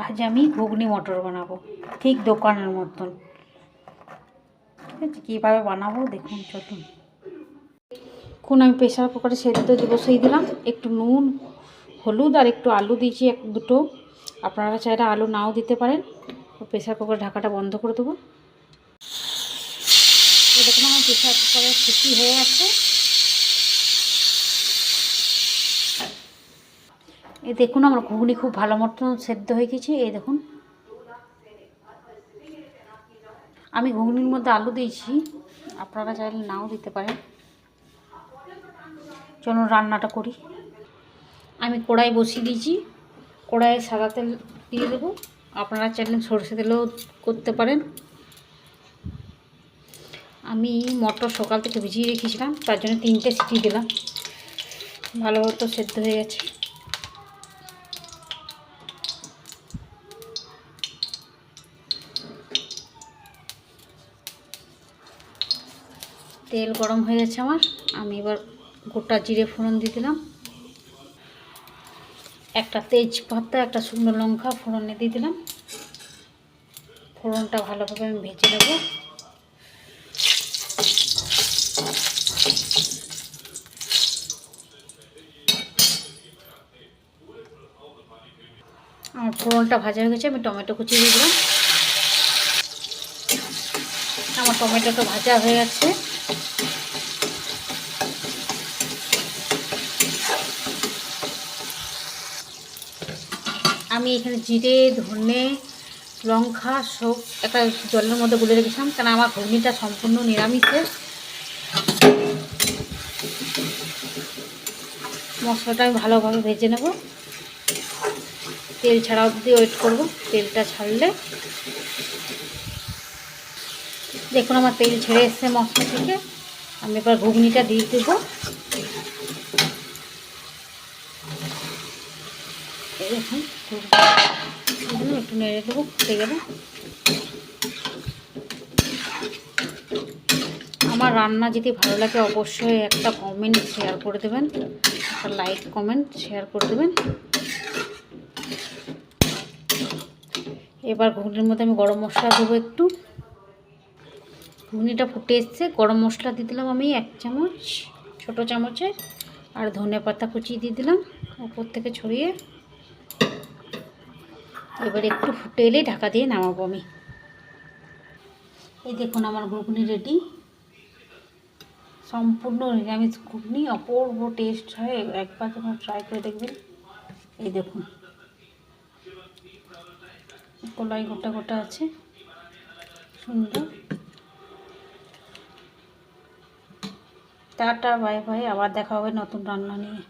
আজ আমি ঘুগনি মটর বানাবো, ঠিক দোকানের মতন। ঠিক আছে, কীভাবে বানাবো দেখুন, চলুন। এখন আমি প্রেশার কুকারে সেদ্ধ বসিয়ে দিলাম। একটু নুন, হলুদ আর একটু আলু দিয়েছি, দুটো। আপনারা চাইলে আলু নাও দিতে পারেন। প্রেশার কুকার ঢাকাটা বন্ধ করে দেবো। দেখুন আমার প্রেশার কুকারে সিটি হয়ে আছে। এই দেখুন আমার ঘুগনি খুব ভালো মতন সেদ্ধ হয়ে গেছে। এই দেখুন, আমি ঘুগনির মধ্যে আলু দিয়েছি, আপনারা চাইলে নাও দিতে পারেন। চলুন রান্নাটা করি। আমি কড়াই বসিয়ে দিয়েছি। কড়াইয়ে সাদা তেল দিয়ে দেবো। আপনারা চাইলে সরষে তেলেও করতে পারেন। আমি মটর সকাল থেকে ভিজিয়ে রেখেছিলাম, তার জন্য 3টে সিটি দিলাম। ভালোভাবে তো সেদ্ধ হয়ে গেছে। তেল গরম হয়ে গেছে আমার। আমি এবার গোটা জিরে ফোড়ন দিয়ে দিলাম। একটা তেজপাতা, একটা শুকনো লঙ্কা ফোড়নে দিয়ে দিলাম। ফোড়নটা ভালোভাবে আমি ভেজে নেব। আমার ফোড়নটা ভাজা হয়ে গেছে। আমি টমেটো কুচি দিয়ে দিলাম। আমার টমেটোটা ভাজা হয়ে গেছে। আমি এখানে জিরে, ধনে, লঙ্কা সব একটা জলের মধ্যে গুলে রেখেছিলাম, কারণ আমার ঘুগনিটা সম্পূর্ণ নিরামিষের। মশলাটা আমি ভালোভাবে ভেজে নেব। তেল ছাড়া অবধি ওয়েট করব। তেলটা ছাড়লে দেখুন আমার তেল ছেড়ে এসছে মশলা থেকে। আমি এবার ঘুগনিটা দিয়ে দেবো। দেখুন একটু নেড়ে দেবো, ফুটে গেলে। আমার রান্না যদি ভালো লাগে অবশ্যই একটা কমেন্ট শেয়ার করে দেবেন, একটা লাইক কমেন্ট শেয়ার করে দেবেন। এবার ঘুগনির মধ্যে আমি গরম মশলা দেবো একটু। ঘুগনিটা ফুটে এসছে, গরম মশলা দিয়ে দিলাম আমি 1 চামচ, ছোটো চামচের। আর ধনে পাতা কুচি দিয়ে দিলাম উপর থেকে ছড়িয়ে। এবার একটু ফুটে এলেই ঢাকা দিয়ে নামাবো আমি। এই দেখুন আমার ঘুগনি রেডি। সম্পূর্ণ নিরামিষ ঘুগনি, অপূর্ব টেস্ট হয়। একবার তোমরা ট্রাই করে দেখবেন। এই দেখুন কলাই গোটা গোটা আছে, সুন্দর। Tata, bye bye. আবার দেখা হবে নতুন রান্না নিয়ে।